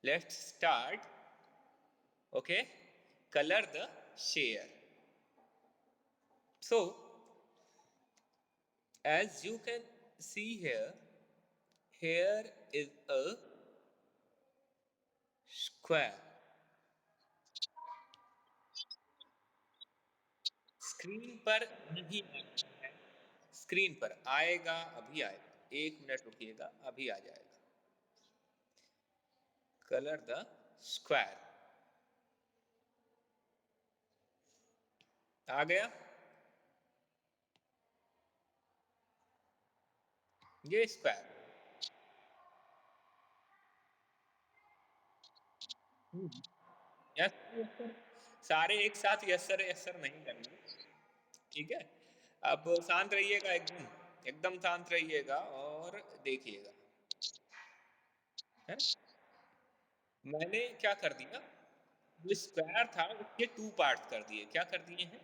Let's start. Okay, color the share. So as you can see here, here is a square. Screen पर नहीं आता है, screen पर आएगा, अभी आएगा, 1 मिनट रुकिएगा, अभी आ जाएगा। कलर द स्क्वायर आ गया। ये स्क्वायर यस सर, सारे एक साथ यस सर नहीं करेंगे, ठीक है। अब शांत रहिएगा, एकदम एकदम शांत रहिएगा और देखिएगा, है। मैंने क्या कर दिया, जो स्क्वायर था उसके 2 पार्ट्स कर दिए। क्या कर दिए हैं?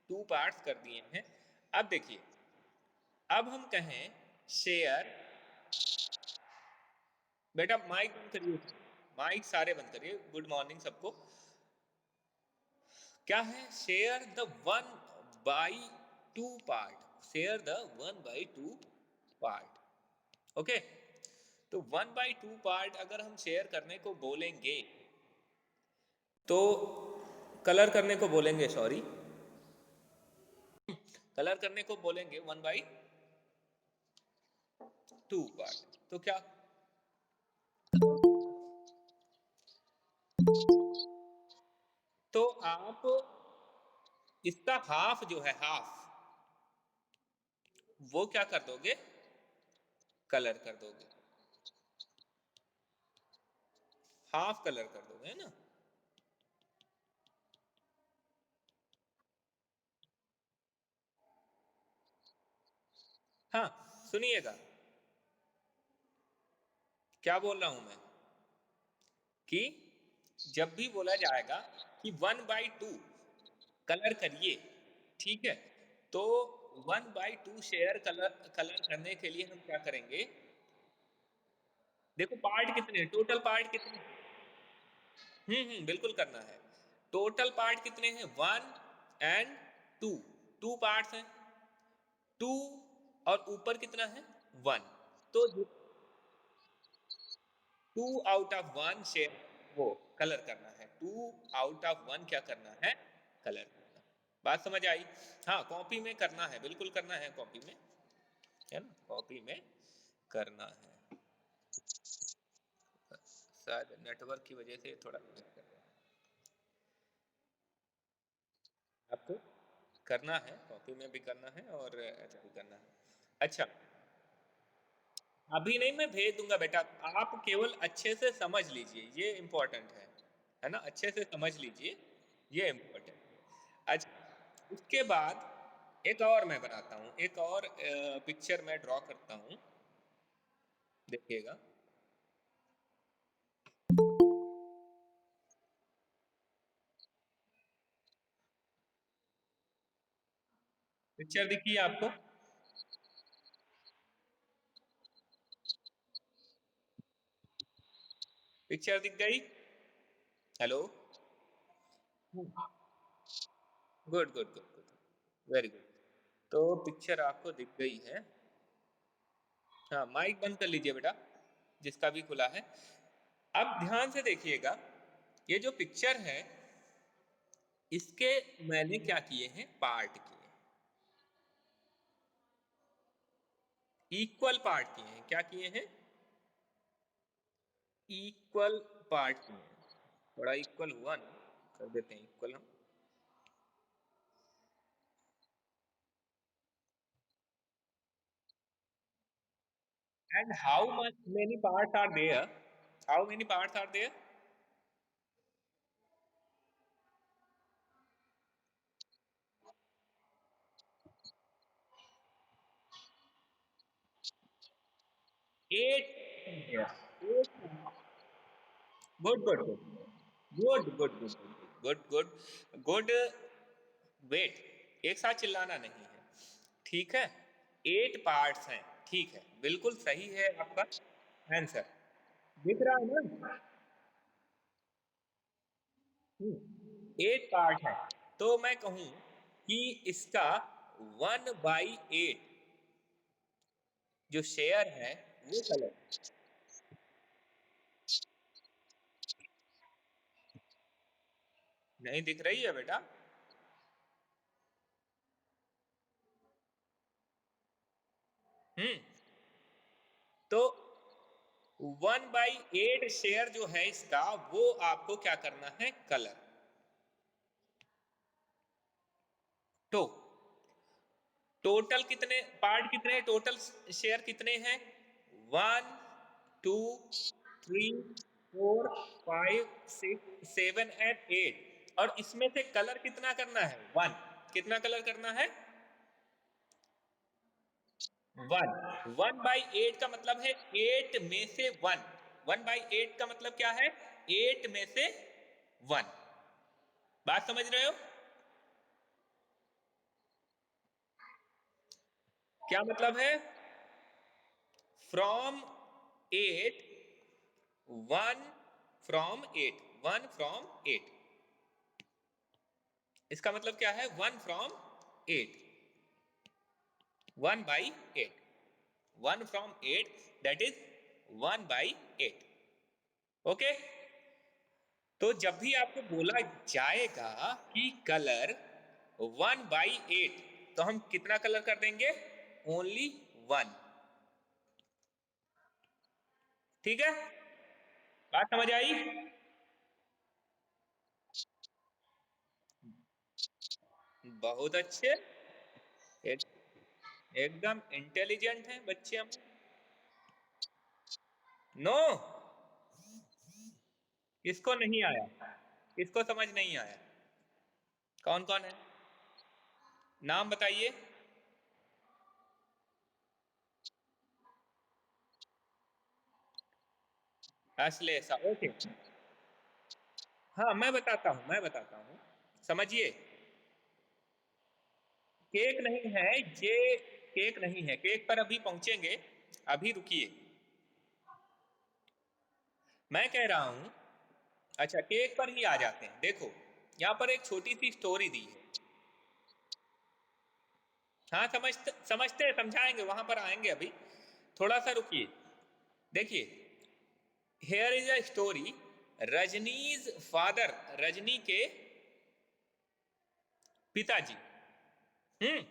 2 पार्ट्स कर दिए हैं। अब देखिए, अब हम कहें शेयर, बेटा माइक बंद करिए, माइक सारे बंद करिए। गुड मॉर्निंग सबको। क्या है? Share the 1/2 part, share the 1/2 part. Okay, तो 1/2 पार्ट अगर हम शेयर करने को बोलेंगे, तो कलर करने को बोलेंगे, सॉरी, कलर करने को बोलेंगे 1/2 पार्ट, तो क्या, तो आप इसका हाफ जो है, हाफ, वो क्या कर दोगे? कलर कर दोगे, हाफ कलर कर दोगे, है ना। हाँ, सुनिएगा क्या बोल रहा हूं मैं, कि जब भी बोला जाएगा कि 1/2 कलर करिए, ठीक है, तो 1/2 शेयर कलर कलर करने के लिए हम क्या करेंगे? देखो पार्ट कितने, टोटल पार्ट कितने, बिल्कुल करना है। टोटल पार्ट कितने हैं? 1 और 2, 2 पार्ट्स हैं। 2 और ऊपर कितना है? 1, तो 2/1 शेयर वो कलर करना है। 2/1 क्या करना है? कलर करना। बात समझ आई? हाँ, कॉपी में करना है, बिल्कुल करना है, कॉपी में, है ना, कॉपी में करना है। शायद नेटवर्क की वजह से थोड़ा दिक्कत कर रहा है, आपको करना है, कॉपी में भी करना है और ऐसा भी करना है। अच्छा, अभी नहीं, मैं भेज दूंगा बेटा, आप केवल अच्छे से समझ लीजिए, ये इम्पोर्टेंट है ना, अच्छे से समझ लीजिए, ये इम्पोर्टेंट। अच्छा, उसके बाद एक और मैं बनाता हूँ, एक और पिक्चर मैं ड्रॉ करता हूँ, देखिएगा। पिक्चर दिखी आपको? पिक्चर दिख गई? Hello, good good good good, very good. तो पिक्चर आपको दिख गई है। हाँ, माइक बंद कर लीजिए बेटा, जिसका भी खुला है। अब ध्यान से देखिएगा, ये जो पिक्चर है, इसके मैंने क्या किए हैं? पार्ट किए, इक्वल पार्ट किए हैं। क्या किए हैं? इक्वल पार्ट किए हैं। थोड़ा इक्वल हुआ ना, कर देते हैं इक्वल हम। And how much many parts are there? How many parts are there? 8, good good good good good good good good good, wait, एक साथ चिल्लाना नहीं है, ठीक है। 8 पार्ट्स हैं, ठीक है, बिल्कुल सही है आपका आंसर, दिख रहा है ना? 8 पार्ट है, तो मैं कहूं कि इसका 1/8 जो शेयर है वो कलर। नहीं दिख रही है बेटा? तो 1/8 शेयर जो है इसका, वो आपको क्या करना है, कलर। तो टोटल कितने पार्ट, कितने टोटल शेयर कितने हैं? 1 2 3 4 5 6 7 एंड 8। और इसमें से कलर कितना करना है? 1। कितना कलर करना है? 1। 1/8 का मतलब है 8 में से 1। 1/8 का मतलब क्या है? 8 में से 1। बात समझ रहे हो? क्या मतलब है? From 8, 1 from 8, 1 from 8। इसका मतलब क्या है? 1 from 8, 1/8, 1 from 8, that is 1/8। Okay. तो जब भी आपको बोला जाएगा कि कलर 1/8, तो हम कितना कलर कर देंगे? ओनली 1। ठीक है, बात समझ आई? बहुत अच्छे। एक, एकदम इंटेलिजेंट हैं बच्चे हम। नो, किसको नहीं आया? किसको समझ नहीं आया? कौन कौन है? नाम बताइए। अश्लेषा, ओके। हाँ, मैं बताता हूँ, समझिए। केक नहीं है ये, केक नहीं है, केक पर अभी पहुंचेंगे, अभी रुकिए। मैं कह रहा हूं, अच्छा केक पर ही आ जाते हैं। देखो, यहाँ पर एक छोटी सी स्टोरी दी है। हाँ, समझते समझते समझाएंगे, वहां पर आएंगे अभी, थोड़ा सा रुकिए। देखिए, here is a story. Rajni's father, Rajni के पिताजी, हम्म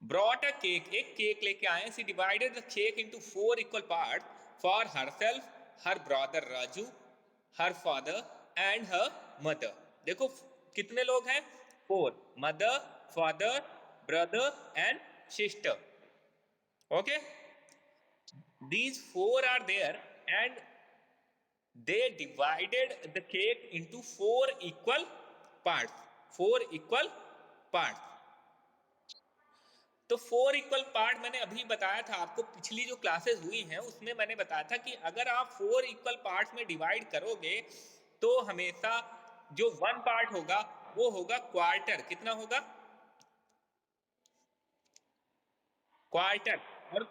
ब्रॉट अ केक, एक केक लेके आए। She divided the cake into 4 equal part for herself, her brother Raju, her father and her mother. देखो कितने लोग हैं? 4, mother, father, brother and sister. Okay, these 4 are there, and they divided the cake into 4 equal parts, 4 equal parts। तो 4 equal part मैंने अभी बताया था आपको, पिछली जो क्लासेस हुई हैं उसमें मैंने बताया था कि अगर आप 4 इक्वल पार्ट्स में डिवाइड करोगे तो हमेशा जो 1 पार्ट होगा वो होगा क्वार्टर। कितना होगा? क्वार्टर। और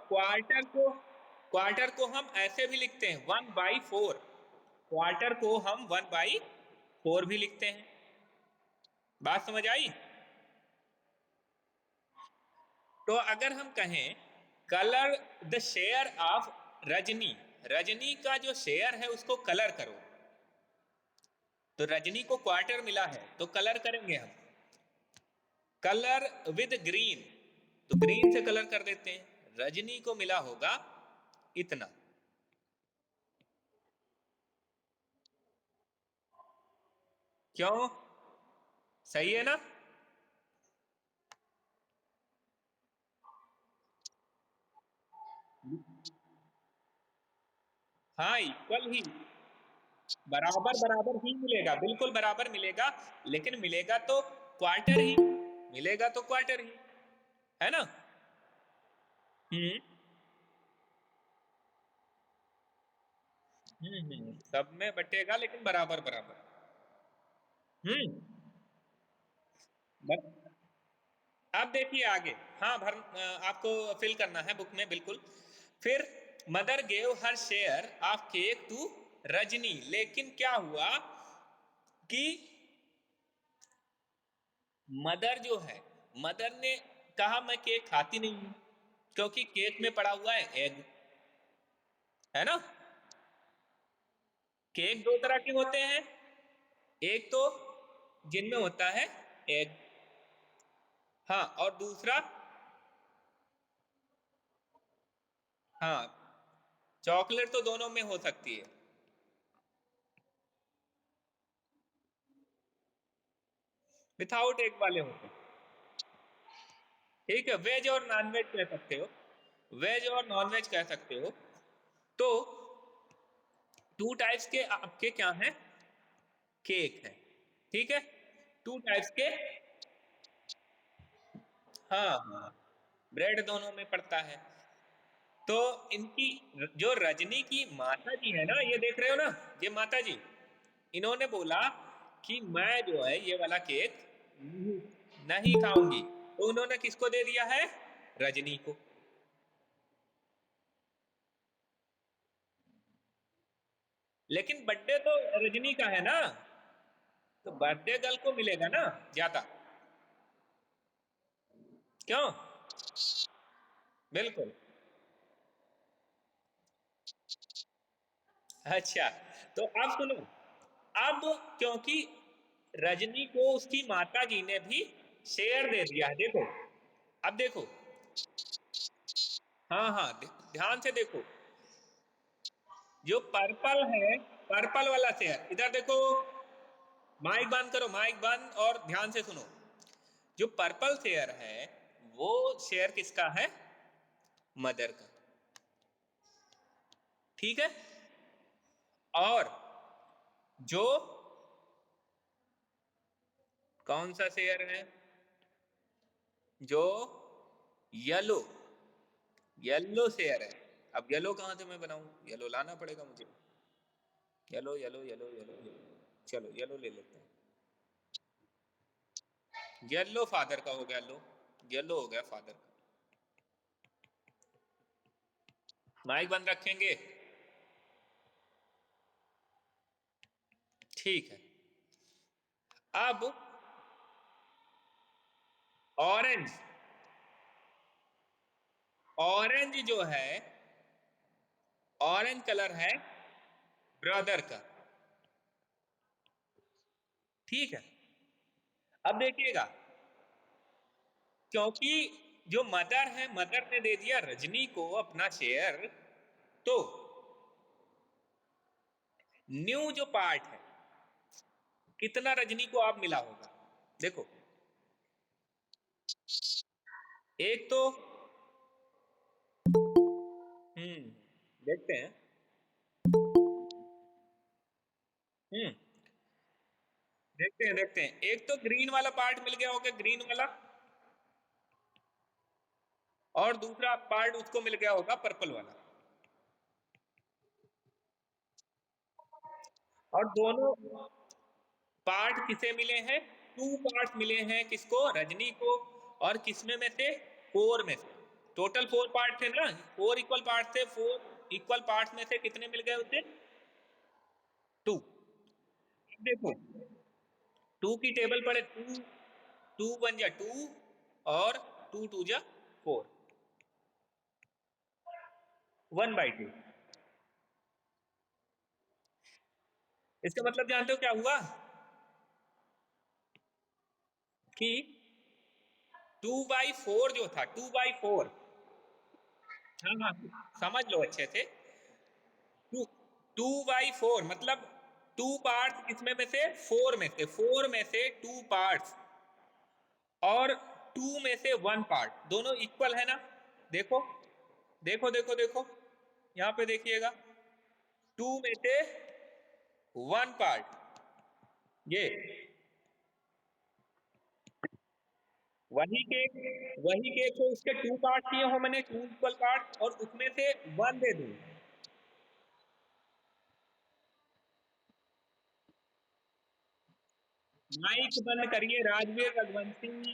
क्वार्टर को हम ऐसे भी लिखते हैं, 1/4। क्वार्टर को हम 1/4 भी लिखते हैं। बात समझ आई? तो अगर हम कहें colour the share of Rajni, Rajni का जो शेयर है उसको कलर करो, तो रजनी को क्वार्टर मिला है तो कलर करेंगे हम, कलर विद ग्रीन, तो ग्रीन से कलर कर देते हैं। रजनी को मिला होगा इतना। क्यों? सही है ना? हाँ, इक्वल ही, बराबर बराबर ही मिलेगा, बिल्कुल बराबर मिलेगा। लेकिन मिलेगा तो क्वार्टर ही, मिलेगा तो क्वार्टर ही, है ना? हम्म सब में बटेगा लेकिन बराबर बराबर। हम्म बस अब देखिए आगे। हाँ, आपको फिल करना है बुक में, बिल्कुल। फिर mother gave her share of cake to Rajni, लेकिन क्या हुआ कि मदर जो है, मदर ने कहा मैं केक खाती नहीं हूं क्योंकि केक में पड़ा हुआ है एग, है ना। केक दो तरह के होते हैं, एक तो जिनमें होता है एग, हाँ, और दूसरा, हाँ, चॉकलेट तो दोनों में हो सकती है। विथआउट एग वाले होते हैं, ठीक है। वेज और नॉन वेज कह सकते हो, वेज और नॉन वेज कह सकते हो। तो टू टाइप्स के आपके क्या हैं, केक है, ठीक है, टू टाइप्स के, हाँ हाँ, ब्रेड दोनों में पड़ता है। तो इनकी जो रजनी की माता जी है ना, ये देख रहे हो ना, ये माता जी, इन्होंने बोला कि मैं जो है ये वाला केक नहीं खाऊंगी, तो उन्होंने किसको दे दिया है, रजनी को। लेकिन बर्थडे तो रजनी का है ना, तो बर्थडे गर्ल को मिलेगा ना ज्यादा, क्यों। बिल्कुल। अच्छा, तो अब सुनो, अब क्योंकि रजनी को उसकी माता जी ने भी शेयर दे दिया है, देखो, अब देखो, हाँ हाँ, ध्यान से देखो, जो पर्पल है, पर्पल वाला शेयर, इधर देखो, माइक बंद करो, माइक बंद, और ध्यान से सुनो। जो पर्पल शेयर है, वो शेयर किसका है, मदर का, ठीक है। और जो कौन सा शेयर है, जो येलो, येलो शेयर है। अब येलो कहां से मैं बनाऊं, येलो लाना पड़ेगा मुझे, yellow yellow yellow yellow yellow, चलो येलो ले लेते हैं। येलो फादर का हो गया, लो, येलो हो गया फादर का। माइक बंद रखेंगे, ठीक है। अब ऑरेंज, ऑरेंज जो है, ऑरेंज कलर है ब्रदर का, ठीक है। अब देखिएगा, क्योंकि जो मदर है, मदर ने दे दिया रजनी को अपना शेयर, तो न्यू जो पार्ट है, कितना रजनी को आप मिला होगा, देखो, एक तो, देखते हैं, हम्म, देखते हैं, देखते हैं, एक तो ग्रीन वाला पार्ट मिल गया होगा, ग्रीन वाला, और दूसरा पार्ट उसको मिल गया होगा पर्पल वाला, और दोनों पार्ट किसे मिले हैं, टू पार्ट मिले हैं, किसको, रजनी को, और किसमें में से, फोर में से, टोटल फोर पार्ट थे ना, फोर इक्वल पार्ट थे, फोर इक्वल पार्ट में से कितने मिल गए उसे, टू। देखो, टू की टेबल पड़े, टू, टू वन जा टू, और टू टू जा फोर, 1/2। इसका मतलब जानते हो क्या हुआ, कि 2/4 जो था, 2/4, हाँ हाँ, समझ लो अच्छे से, टू, 2/4 मतलब टू पार्ट्स किसमें में से, फोर में से, फोर में से टू पार्ट्स, और टू में से वन पार्ट, दोनों इक्वल है ना, देखो, देखो देखो देखो, यहां पे देखिएगा, टू में से वन पार्ट, ये वही केक को उसके टू पार्ट किए हो मैंने, टू इक्वल पार्ट, और उसमें से वन दे दूं। माइक बंद करिए राजवीर रघुवंशी,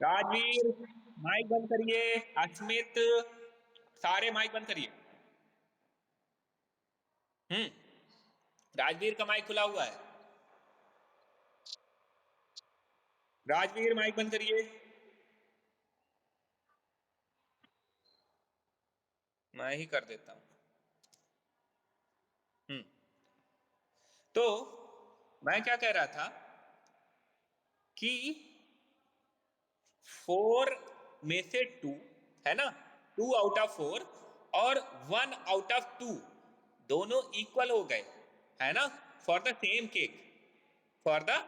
राजवीर, माइक बंद करिए, अस्मित, सारे माइक बंद करिए। हम्म, राजवीर का माइक खुला हुआ है, राजवीर माइक बंद करिए। मैं ही कर देता हूं। तो मैं क्या कह रहा था कि 4 में से 2 है ना, 2 आउट ऑफ 4 और 1 आउट ऑफ 2 दोनों इक्वल हो गए, है ना, for the same cake, for the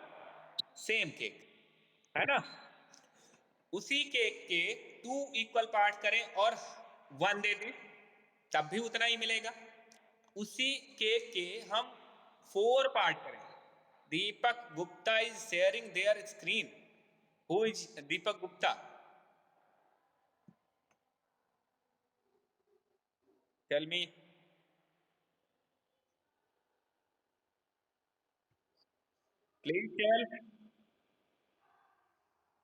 same cake, है ना। उसी केक के 2 इक्वल पार्ट करें और 1 दे दें, तब भी उतना ही मिलेगा। उसी केक के हम 4 पार्ट करें। Deepak Gupta is sharing their screen. Who is Deepak Gupta? Tell me. Please tell.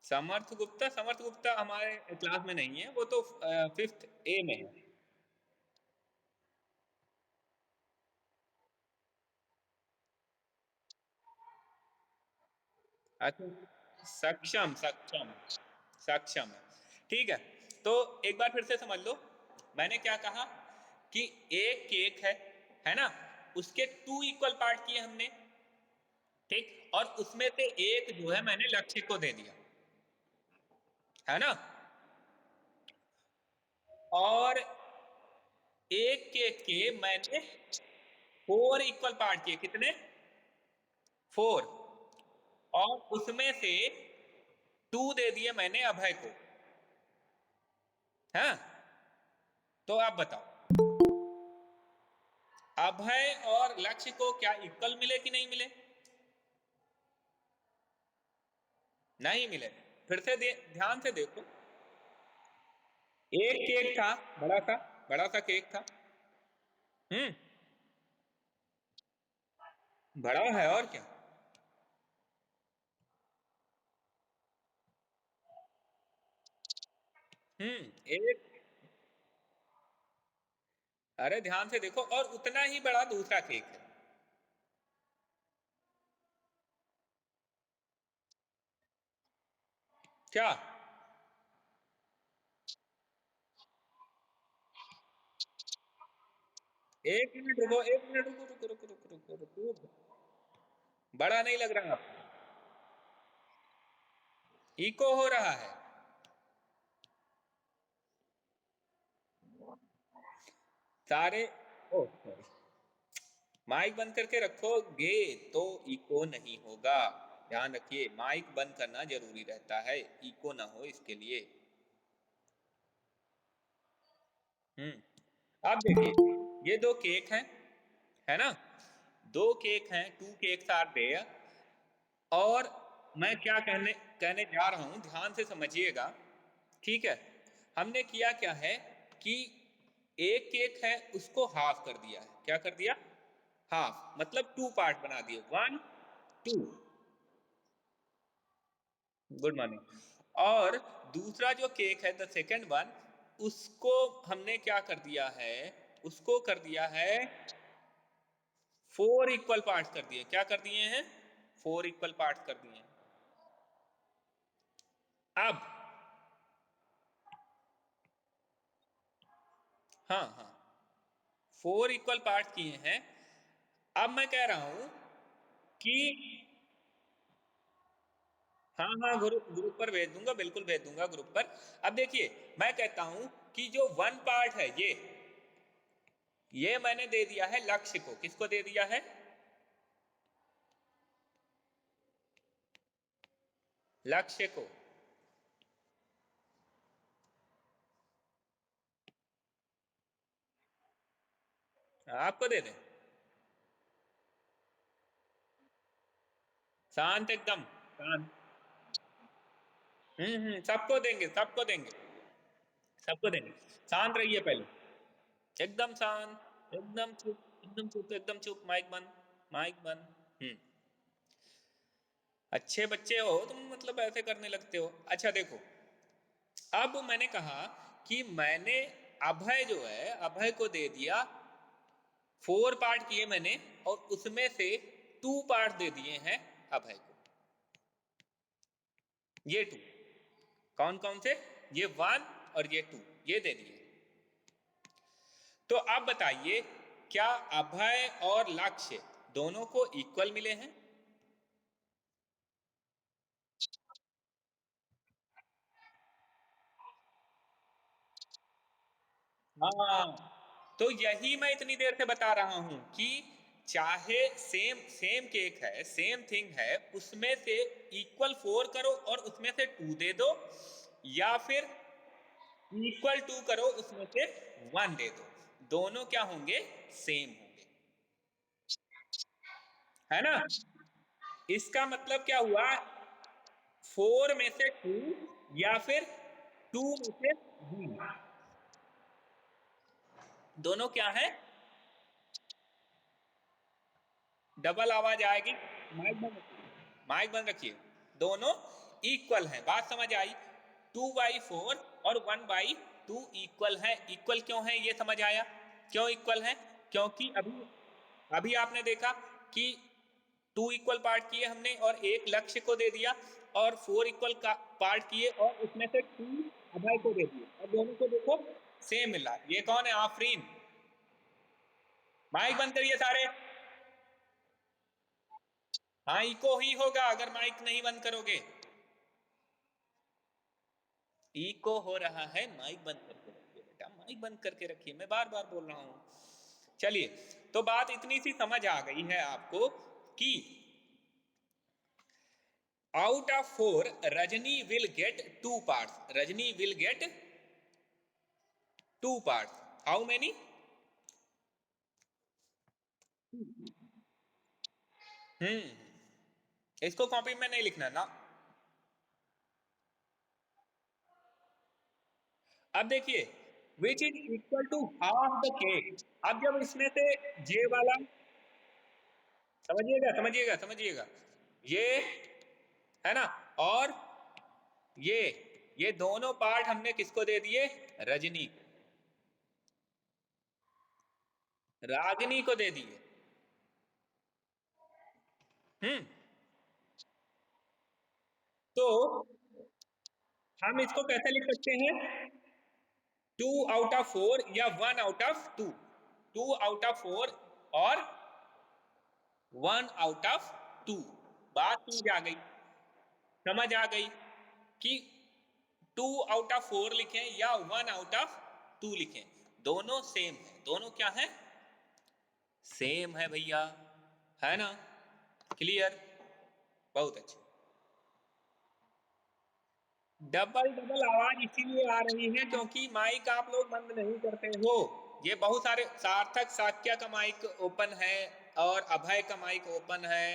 Samarth Gupta हमारे क्लास में नहीं है, वो तो 5th A में है। अच्छा, सक्षम सक्षम सक्षम है, ठीक है। तो एक बार फिर से समझ लो, मैंने क्या कहा कि एक केक है ना, उसके 2 इक्वल पार्ट किए हमने, ठीक, और उसमें से एक जो है मैंने लक्ष्य को दे दिया, है ना। और एक केक के मैंने 4 इक्वल पार्ट किए, कितने? 4। और उसमें से 2 दे दिए मैंने अभय को, हाँ। तो आप बताओ, अभय और लक्ष्य को क्या इक्वल मिले कि नहीं मिले? नहीं मिले। फिर से ध्यान से देखो, एक केक था, बड़ा सा केक था। हम्म। बड़ा है और क्या। एक, अरे ध्यान से देखो, और उतना ही बड़ा दूसरा केक है। क्या? एक मिनट रुको, एक मिनट रुको रुको रुको रुको रुको रुको रुको। बड़ा नहीं लग रहा आपको? इको हो रहा है। सारे, ओ सॉरी, माइक बंद करके रखोगे तो इको नहीं होगा। ध्यान रखिए, माइक बंद करना जरूरी रहता है, इको ना हो इसके लिए। अब देखिए, ये 2 केक हैं, है ना, 2 केक हैं, 2 केक्स आर देयर। और मैं क्या कहने कहने जा रहा हूं, ध्यान से समझिएगा, ठीक है। हमने किया क्या है कि एक केक है उसको हाफ कर दिया है, क्या कर दिया? हाफ, मतलब 2 पार्ट बना दिए, 1 2। Good morning. और दूसरा जो केक है, द सेकेंड वन, उसको हमने क्या कर दिया है, उसको कर दिया है 4 इक्वल पार्ट कर दिए। क्या कर दिए हैं? 4 इक्वल पार्ट कर दिए हैं। अब, हाँ हाँ, 4 इक्वल पार्ट किए हैं। अब मैं कह रहा हूं कि, हाँ हाँ, ग्रुप ग्रुप पर भेज दूंगा, बिल्कुल भेज दूंगा ग्रुप पर। अब देखिए, मैं कहता हूं कि जो 1 पार्ट है ये मैंने दे दिया है लक्ष्य को। किसको दे दिया है? लक्ष्य को। आपको दे दें? शांत एकदम, शांत। सबको देंगे, सबको देंगे, सबको देंगे। शांत रहिए पहले, एकदम शांत, एकदम चुप, एकदम चुप, एकदम चुप, माइक बंद, माइक बंद। अच्छे बच्चे हो तुम, मतलब ऐसे करने लगते हो। अच्छा देखो, अब मैंने कहा कि मैंने अभय जो है, अभय को दे दिया, 4 पार्ट किए मैंने, और उसमें से 2 पार्ट दे दिए हैं अभय को। ये 2, कौन कौन से, ये 1 और ये 2, ये दे दिए। तो अब बताइए क्या अभय और लक्ष्य दोनों को इक्वल मिले हैं? हाँ, तो यही मैं इतनी देर से बता रहा हूं कि चाहे सेम सेम केक है, सेम थिंग है, उसमें से इक्वल 4 करो और उसमें से 2 दे दो, या फिर इक्वल 2 करो उसमें से 1 दे दो, दोनों क्या होंगे, सेम होंगे, है ना। इसका मतलब क्या हुआ, 4 में से 2 या फिर 2 में से 1, दोनों क्या है, डबल आवाज आएगी। माइक बंद रखिए, माइक बंद रखिए। दोनों इक्वल है, बात समझ आई। 2/4 और 1/2 इक्वल है। इक्वल क्यों है ये समझ आया, क्यों इक्वल है, क्योंकि अभी अभी आपने देखा कि 2 इक्वल पार्ट किए हमने और एक लक्ष्य को दे दिया, और 4 इक्वल का पार्ट किए और उसमें से 2 अभय को दे दिए, और दोनों को देखो सेम मिला। ये कौन है, आफरीन। माइक बंद करिए सारे। हाँ, इको ही होगा अगर माइक नहीं बंद करोगे। इको हो रहा है, माइक बंद करके रखिए बेटा, माइक बंद करके रखिए, मैं बार बार बोल रहा हूं। चलिए, तो बात इतनी सी समझ आ गई है आपको कि out of 4 Rajni will get 2 parts, Rajni will get 2 parts, how many, इसको कॉपी में नहीं लिखना ना। अब देखिए, which is equal to half the cake. अब जब इसमें से जे वाला, समझिएगा समझिएगा समझिएगा, ये है ना, और ये ये दोनों पार्ट हमने किसको दे दिए, रजनी को, रागिनी को दे दिए। हम्म तो हम इसको कैसे लिख सकते हैं, 2/4 या 1/2, 2/4 और 1/2, बात समझ आ गई, समझ आ गई कि 2/4 लिखें या 1/2 लिखें, दोनों सेम है, दोनों क्या है, सेम है भैया, है ना, क्लियर, बहुत अच्छे। डबल डबल आवाज इसीलिए आ रही है क्योंकि माइक आप लोग बंद नहीं करते हो। ये बहुत सारे, सार्थक साक्या का माइक ओपन है, और अभय का माइक ओपन है,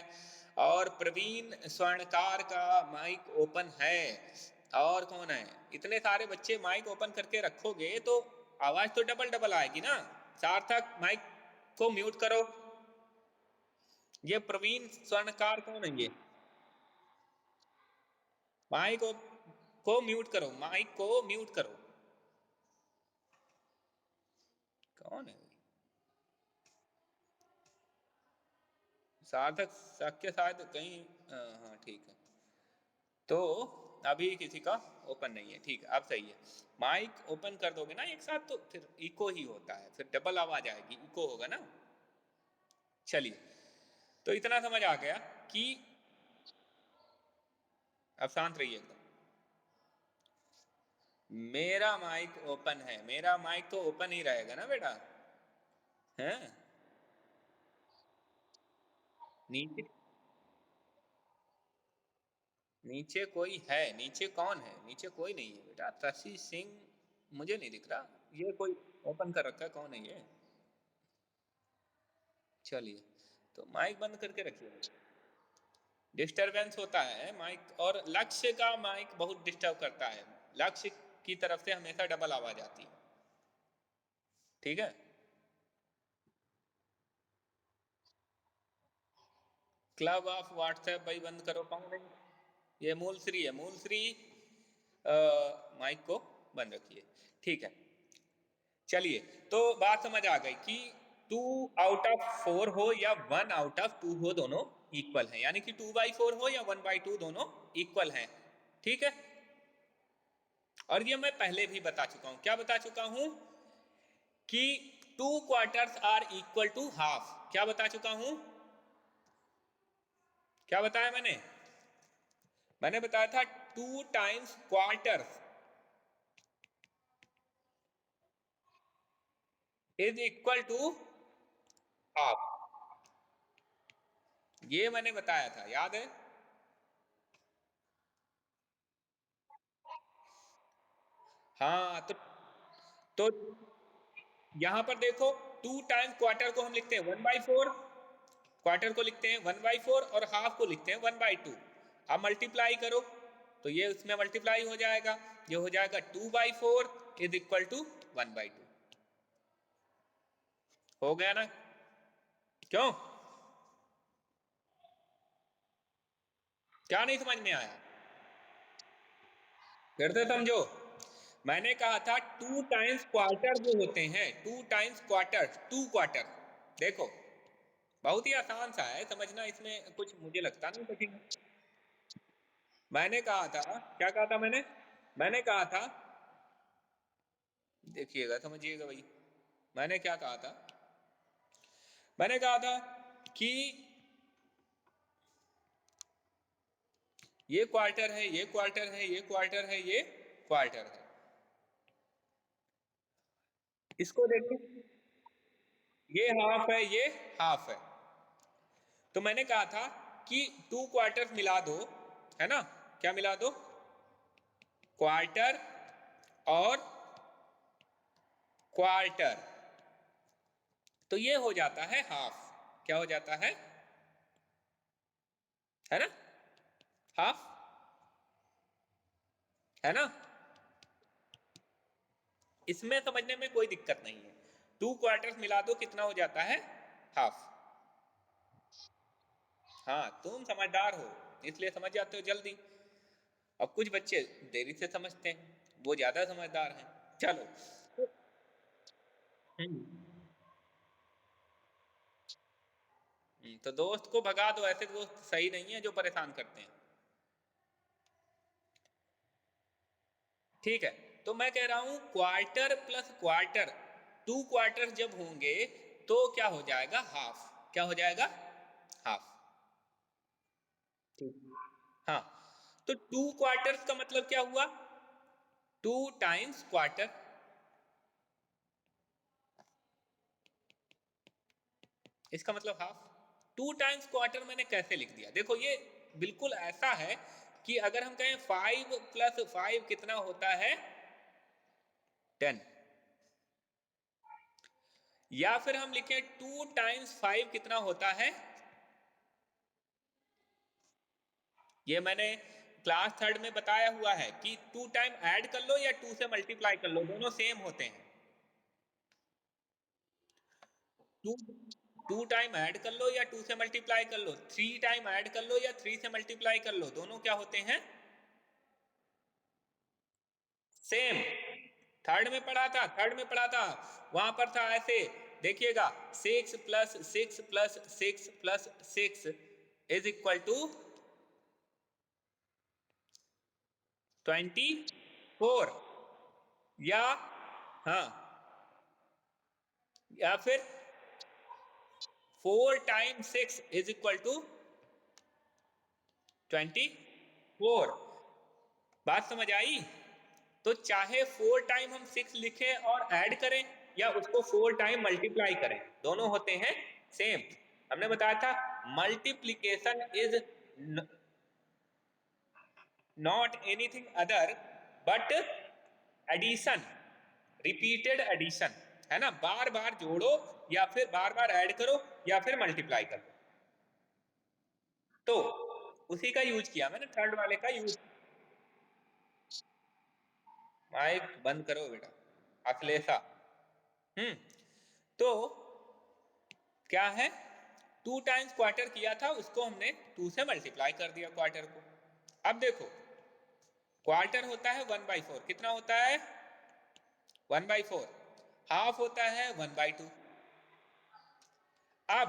और प्रवीण स्वर्णकार का माइक ओपन है, और कौन है, इतने सारे बच्चे माइक ओपन करके रखोगे तो आवाज तो डबल डबल आएगी ना। सार्थक माइक को म्यूट करो। ये प्रवीण स्वर्णकार कौन है, ये माइक को म्यूट करो, माइक को म्यूट करो, कौन है, सार्थक साक्य शायद कहीं, हाँ ठीक है। तो अभी किसी का ओपन नहीं है, ठीक है, अब सही है। माइक ओपन कर दोगे ना एक साथ तो फिर इको ही होता है, फिर डबल आवाज आएगी, इको होगा ना। चलिए, तो इतना समझ आ गया कि, अब शांत रहिए एकदम। मेरा माइक ओपन है, मेरा माइक तो ओपन ही रहेगा ना बेटा, है। नीचे, नीचे कोई है, नीचे कौन है, नीचे कोई नहीं है बेटा, शशि सिंह मुझे नहीं दिख रहा, ये कोई ओपन कर रखा है, कौन है ये। चलिए, तो माइक बंद करके रखिए, डिस्टरबेंस होता है माइक, और लक्ष्य का माइक बहुत डिस्टर्ब करता है, लक्ष्य की तरफ से हमेशा डबल आवाज आती है, ठीक है। क्लब ऑफ व्हाट्सएप भाई बंद करो, कौन है, ये मूल श्री है, मूल श्री, माइक को बंद रखिए, ठीक है। चलिए, तो बात समझ आ गई कि 2/4 हो या 1/2 हो, दोनों इक्वल हैं, यानी कि 2/4 हो या 1/2 दोनों इक्वल हैं। ठीक है, और ये मैं पहले भी बता चुका हूं। क्या बता चुका हूं? कि 2 quarters are equal to half. क्या बता चुका हूं? क्या बताया मैंने? मैंने बताया था 2 times quarters is equal to half. ये मैंने बताया था, याद है? हाँ, तो यहां पर देखो, 2 टाइम्स क्वार्टर को हम लिखते हैं 1/4, क्वार्टर को लिखते हैं 1/4 और हाफ को लिखते हैं 1/2। अब मल्टीप्लाई करो तो ये उसमें मल्टीप्लाई हो जाएगा, ये हो जाएगा 2/4 इज इक्वल टू 1/2। हो गया ना? क्यों? क्या नहीं समझ में आया? फिर से समझो। मैंने कहा था 2 टाइम्स क्वार्टर जो होते हैं, 2 टाइम्स क्वार्टर, 2 क्वार्टर। देखो, बहुत ही आसान सा है समझना, इसमें कुछ मुझे लगता नहीं कठिन है। मैंने कहा था, क्या कहा था मैंने? मैंने कहा था, देखिएगा समझिएगा भाई, मैंने क्या कहा था? मैंने कहा था कि ये क्वार्टर है, ये क्वार्टर है, ये क्वार्टर है, ये क्वार्टर है। इसको देखो, ये हाफ है, ये हाफ है। तो मैंने कहा था कि 2 क्वार्टर्स मिला दो, है ना? क्या मिला दो? क्वार्टर और क्वार्टर, तो ये हो जाता है हाफ। क्या हो जाता है ना? हाफ, है ना? इसमें समझने में कोई दिक्कत नहीं है। 2 क्वार्टर्स मिला दो, कितना हो जाता है? हाफ। हाँ, तुम समझदार हो इसलिए समझ जाते हो जल्दी। अब कुछ बच्चे देरी से समझते हैं, वो ज्यादा समझदार हैं। चलो। तो दोस्त को भगा दो, ऐसे दोस्त सही नहीं है जो परेशान करते हैं। ठीक है, तो मैं कह रहा हूं क्वार्टर प्लस क्वार्टर, 2 क्वार्टर जब होंगे तो क्या हो जाएगा? हाफ। क्या हो जाएगा? हाफ। हाँ, तो 2 क्वार्टर्स का मतलब क्या हुआ? 2 टाइम्स क्वार्टर। इसका मतलब हाफ। 2 टाइम्स क्वार्टर मैंने कैसे लिख दिया? देखो, ये बिल्कुल ऐसा है कि अगर हम कहें 5 + 5 कितना होता है? 10। या फिर हम लिखें 2 टाइम्स 5 कितना होता है? ये मैंने क्लास थर्ड में बताया हुआ है कि 2 टाइम ऐड कर लो या 2 से मल्टीप्लाई कर लो, दोनों सेम होते हैं। टू 2 टाइम ऐड कर लो या 2 से मल्टीप्लाई कर लो, 3 टाइम ऐड कर लो या 3 से मल्टीप्लाई कर लो, दोनों क्या होते हैं? सेम। थर्ड में पढ़ा था, वहां पर था ऐसे, देखिएगा, 6 + 6 + 6 + 6 इज इक्वल टू 24। या, हाँ, या फिर 4 टाइम्स 6 इज इक्वल टू 24। बात समझ आई? तो चाहे 4 टाइम हम 6 लिखें और ऐड करें या उसको 4 टाइम मल्टीप्लाई करें, दोनों होते हैं सेम। हमने बताया था multiplication is not anything other but addition, repeated addition, है ना? बार बार जोड़ो या फिर बार बार ऐड करो या फिर मल्टीप्लाई करो। तो उसी का यूज किया मैंने, थर्ड वाले का यूज। माइक बंद करो बेटा, अखिलेशा। हम्म, तो क्या है? 2 टाइम्स क्वार्टर किया था, उसको हमने 2 से मल्टीप्लाई कर दिया क्वार्टर को। अब देखो, क्वार्टर होता है 1/4, कितना होता है? 1/4। हाफ होता है 1/2। अब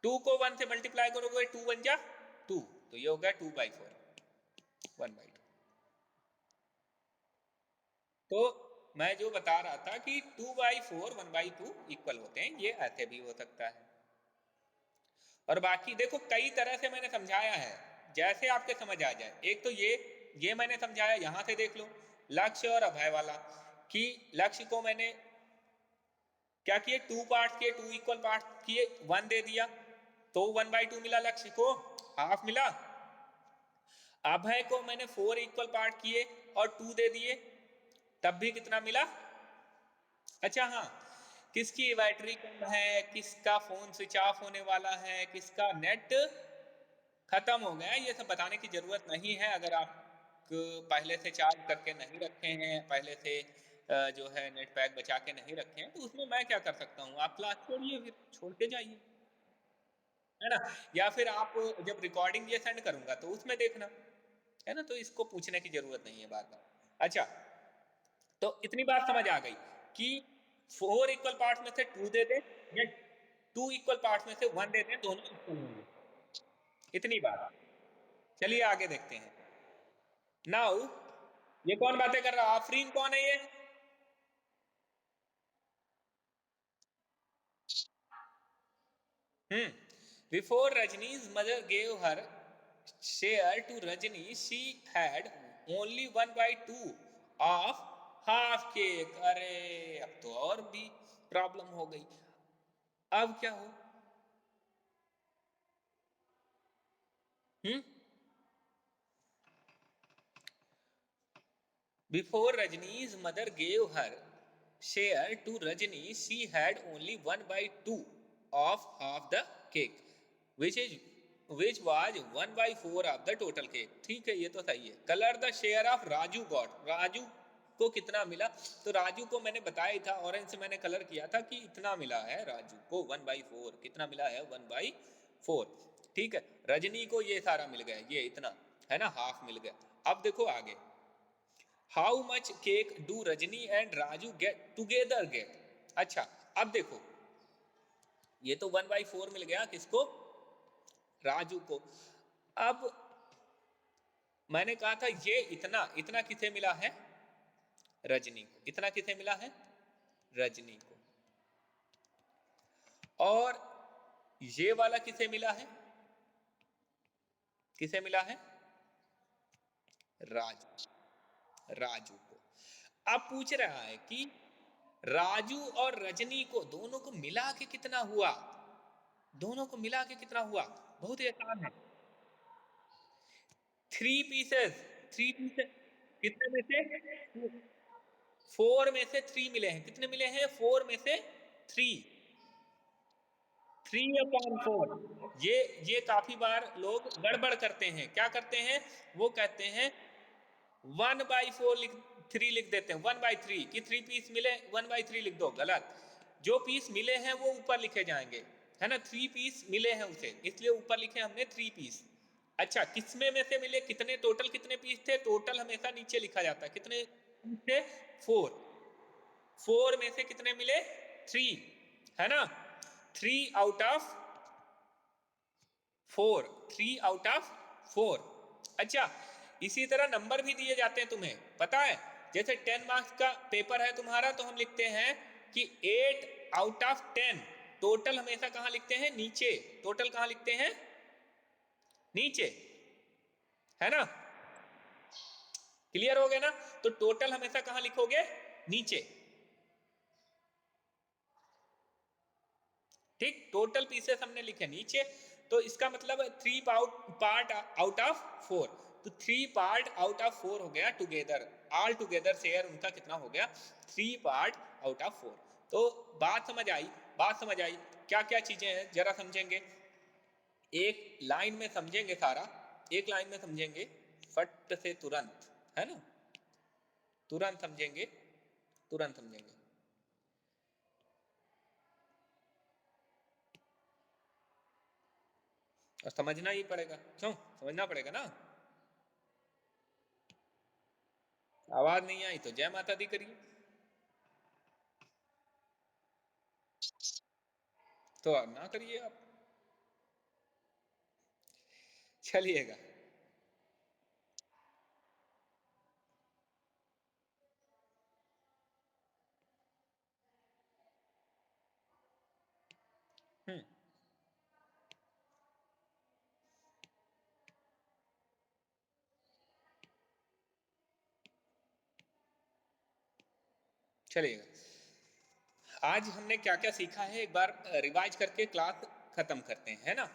2 को 1 से मल्टीप्लाई करोगे, 2 × 1 = 2, तो ये हो गया 2/4। 1/2। तो मैं जो बता रहा था कि 2/4 1/2 इक्वल होते हैं, ये ऐसे भी हो सकता है। और बाकी देखो कई तरह से मैंने समझाया है, जैसे आपके समझ आ जाए। एक तो ये मैंने समझाया, यहां से देख लो, लक्ष्य और अभय वाला, कि लक्ष्य को मैंने क्या किए, 2 पार्ट किए, 2 इक्वल पार्ट किए, 1 दे दिया, तो 1/2 मिला लक्ष्य को, हाफ मिला। अभय को मैंने 4 इक्वल पार्ट किए और 2 दे दिए, तब भी कितना मिला। अच्छा हाँ, किसकी बैटरी कम है, किसका फोन स्विच ऑफ होने वाला है, किसका नेट खत्म हो गया, ये सब बताने की जरूरत नहीं है। अगर आप पहले से चार्ज करके नहीं रखे हैं, पहले से जो है नेट पैक बचा के नहीं रखे हैं, तो उसमें मैं क्या कर सकता हूँ, आप क्लास छोड़िए, फिर छोड़ के जाइए, है ना। या फिर आप जब रिकॉर्डिंग ये सेंड करूंगा तो उसमें देखना, है ना। तो इसको पूछने की जरूरत नहीं है बार बार। अच्छा, तो इतनी बात समझ आ गई कि 4 इक्वल पार्ट्स में से 2 दे दे, या 2 इक्वल पार्ट्स में से 1 दे दे, दोनों इक्वल होंगे। इतनी बात। चलिए आगे देखते हैं। नाउ ये कौन बातें कर रहा है, आफरीन कौन है ये? बिफोर रजनी's mother gave her share to Rajni, she had only 1/2 of half cake। अरे अब तो और भी प्रॉब्लम हो गई। अब क्या हो? हम्म Before Rajni's mother gave her share to Rajni, she had only 1/2 of half the cake, which was 1/4 of the total cake। ठीक है, ये तो सही है। Colour the share of Raju got, Raju को कितना मिला? तो राजू को मैंने बताया था, ऑरेंज से मैंने कलर किया था कि इतना मिला है राजू को, 1/4। कितना मिला है? 1/4। ठीक है, रजनी को ये सारा मिल गया, ये इतना, है ना, हाफ मिल गया। अब देखो आगे, how much cake do Rajni and Raju get together get. अच्छा, अब देखो, ये तो 1/4 मिल गया किसको? राजू को। अब मैंने कहा था ये इतना इतना किसे मिला है? रजनी को। इतना किसे मिला है? रजनी को। और ये वाला किसे मिला है? किसे मिला है? राजू, राजू को। अब पूछ रहा है कि राजू और रजनी को, दोनों को मिला के कितना हुआ? दोनों को मिला के कितना हुआ? बहुत ही आसान है। 3 पीसेस, 3 पीसेस। कितने में से? 4 में से 3 मिले हैं। कितने मिले हैं? 4 में से 3। 3/4। ये काफी बार लोग गड़बड़ करते हैं। क्या करते हैं? वो कहते हैं 1/4 लिख, 3 लिख देते हैं, 1/3 कि 3 पीस मिले, 1/3 लिख दो। गलत। जो पीस मिले हैं वो ऊपर लिखे जाएंगे, है ना। 3 पीस मिले हैं उसे, इसलिए ऊपर लिखे हमने 3 पीस। अच्छा, किसमें में से मिले, कितने, टोटल कितने पीस थे? टोटल हमेशा नीचे लिखा जाता है। कितने पीस थे? 4। 4 में से कितने मिले? 3, है ना। 3/4, 3/4। अच्छा, इसी तरह नंबर भी दिए जाते हैं, तुम्हें पता है। जैसे 10 मार्क्स का पेपर है तुम्हारा, तो हम लिखते हैं कि 8/10। टोटल हमेशा कहां लिखते हैं? नीचे। टोटल कहां लिखते हैं? नीचे, है ना। क्लियर हो गया ना। तो टोटल हमेशा कहां लिखोगे? नीचे। ठीक, टोटल पीसेस हमने लिखे नीचे। तो इसका मतलब 3 पार्ट आउट ऑफ 4। तो 3 पार्ट आउट ऑफ 4 हो गया टुगेदर, ऑल टुगेदर शेयर उनका कितना हो गया? 3 पार्ट आउट ऑफ 4। तो बात समझ आई? बात समझ आई? क्या क्या चीजें हैं जरा समझेंगे, एक लाइन में समझेंगे सारा, एक लाइन में समझेंगे फट से, तुरंत, है ना। तुरंत समझेंगे, तुरंत समझेंगे। और समझना ही पड़ेगा, क्यों? समझना पड़ेगा ना। आवाज नहीं आई तो जय माता दी करिए। तो अब ना करिए आप। चलिएगा। चलिएगा, आज हमने क्या क्या सीखा है एक बार रिवाइज करके क्लास खत्म करते हैं, है ना।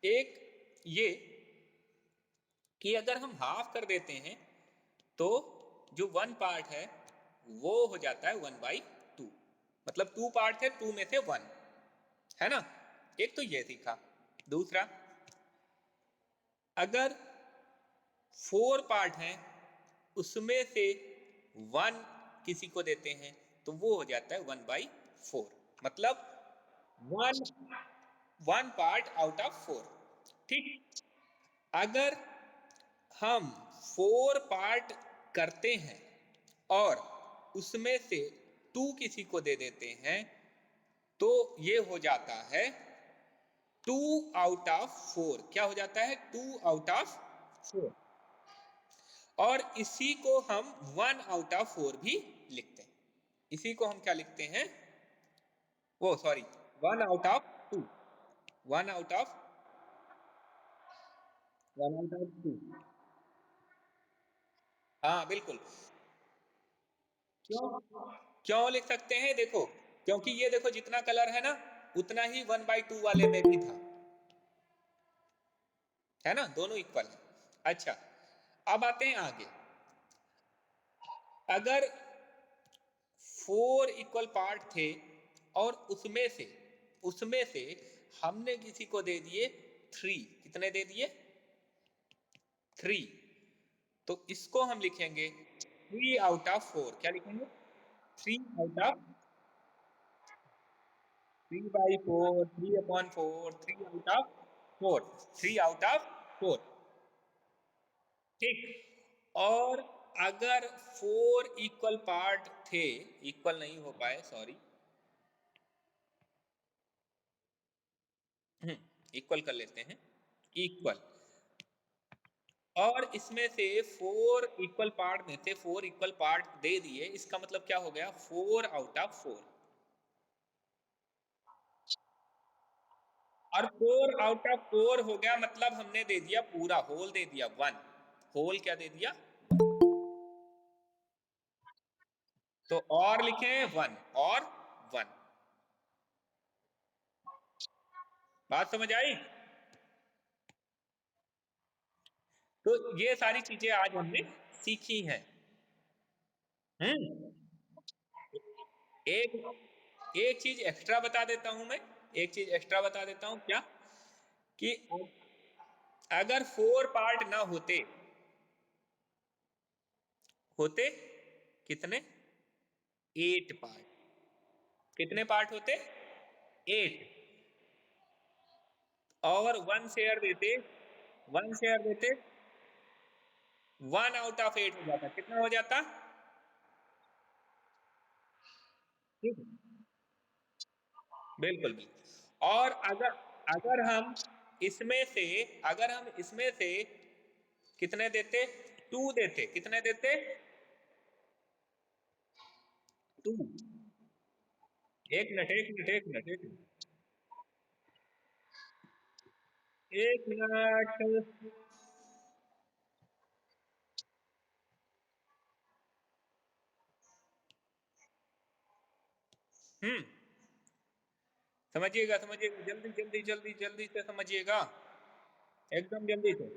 एक ये कि अगर हम हाफ कर देते हैं तो जो वन पार्ट है वो हो जाता है 1/2, मतलब 2 पार्ट है, 2 में से 1, है ना। एक तो ये सीखा। दूसरा, अगर 4 पार्ट हैं उसमें से 1 किसी को देते हैं तो वो हो जाता है 1/4, मतलब 1 पार्ट आउट ऑफ 4। ठीक, अगर हम 4 पार्ट करते हैं और उसमें से 2 किसी को दे देते हैं तो ये हो जाता है 2 आउट ऑफ 4। क्या हो जाता है? 2 आउट ऑफ 4। और इसी को हम 1 आउट ऑफ 4 भी लिखते हैं। इसी को हम क्या लिखते हैं? वो sorry, 1 out of 2। 1 out of 2। हाँ बिल्कुल। क्यों क्यों लिख सकते हैं? देखो, क्योंकि ये देखो जितना कलर है ना उतना ही 1/2 वाले में भी था, है ना, दोनों इक्वल है। अच्छा, अब आते हैं आगे। अगर 4 इक्वल पार्ट थे और उसमें से हमने किसी को दे दिए 3। कितने दे दिए? 3। तो इसको हम लिखेंगे 3 आउट ऑफ 4। क्या लिखेंगे? 3 out of 3/4, 3/4, 3 out of 4, 3 out of 4। ठीक, और अगर 4 इक्वल पार्ट थे, इक्वल नहीं हो पाए, सॉरी, इक्वल कर लेते हैं, इक्वल, और इसमें से 4 इक्वल पार्ट में से 4 इक्वल पार्ट दे दिए, इसका मतलब क्या हो गया? 4 आउट ऑफ 4। और 4 आउट ऑफ 4 हो गया, मतलब हमने दे दिया पूरा होल, दे दिया 1 होल। क्या दे दिया? तो और लिखें 1 और 1। बात समझ आई? तो ये सारी चीजें आज हमने सीखी हैं। हम्म एक एक चीज एक्स्ट्रा बता देता हूं मैं, एक चीज एक्स्ट्रा बता देता हूं। क्या? कि अगर 4 पार्ट ना होते, होते कितने? 8 पार्ट। कितने पार्ट होते? 8। और 1 शेयर देते, 1 शेयर देते, 1 आउट ऑफ 8 हो जाता। कितना हो जाता? ठीक है, बिल्कुल बिल्कुल। और अगर अगर हम इसमें से अगर हम इसमें से कितने देते? 2 देते। कितने देते? 2। एक मिनट, एक मिनट, एक मिनट, एक मिनट, एक मिनट। हम्म समझिएगा, समझिएगा, जल्दी जल्दी जल्दी जल्दी से समझिएगा, एकदम जल्दी से।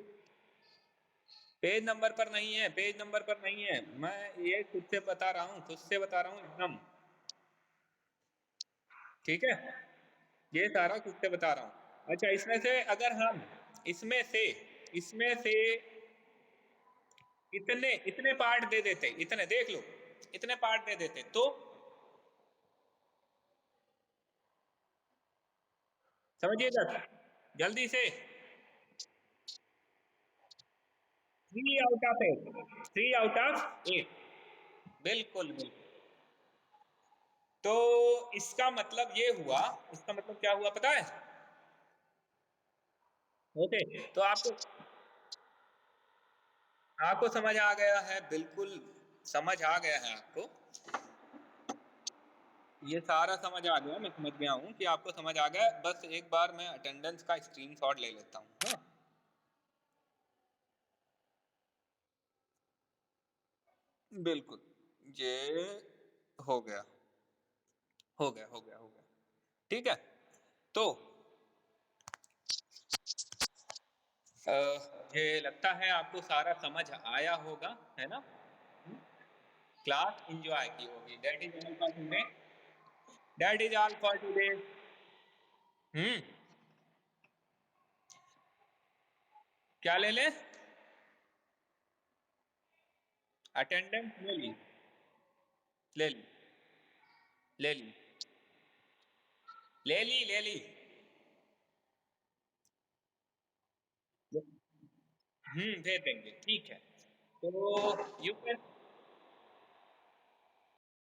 पेज नंबर पर नहीं है, पेज नंबर पर नहीं है, मैं ये खुद से बता रहा हूँ, खुद से बता रहा हूँ एकदम। ठीक है, ये सारा खुद से बता रहा हूँ। अच्छा, इसमें से अगर हम इसमें से इतने इतने पार्ट दे देते, इतने देख लो, इतने पार्ट दे देते तो समझिएगा जल्दी से। 3 आउट ऑफ 8, 3 आउट ऑफ 8, बिल्कुल बिल्कुल। तो इसका मतलब ये हुआ, इसका मतलब क्या हुआ पता है? ओके, तो आपको आपको समझ आ गया है? बिल्कुल समझ आ गया है आपको। ये सारा समझ आ गया, मैं समझ गया हूँ कि आपको समझ आ गया। बस एक बार मैं अटेंडेंस का स्क्रीनशॉट ले लेता हूँ। हाँ, बिल्कुल। ये हो गया, हो गया, हो गया, हो गया। ठीक है? तो मुझे लगता है आपको सारा समझ आया होगा, है ना? हुँ, क्लास एन्जॉय की होगी। That is all for today. That is all for today. हुँ, क्या ले लें? अटेंडेंस ले ली, ले ली, ले ली, ले ली, ले ली। हुँ, भेज देंगे, ठीक है। तो यू कैन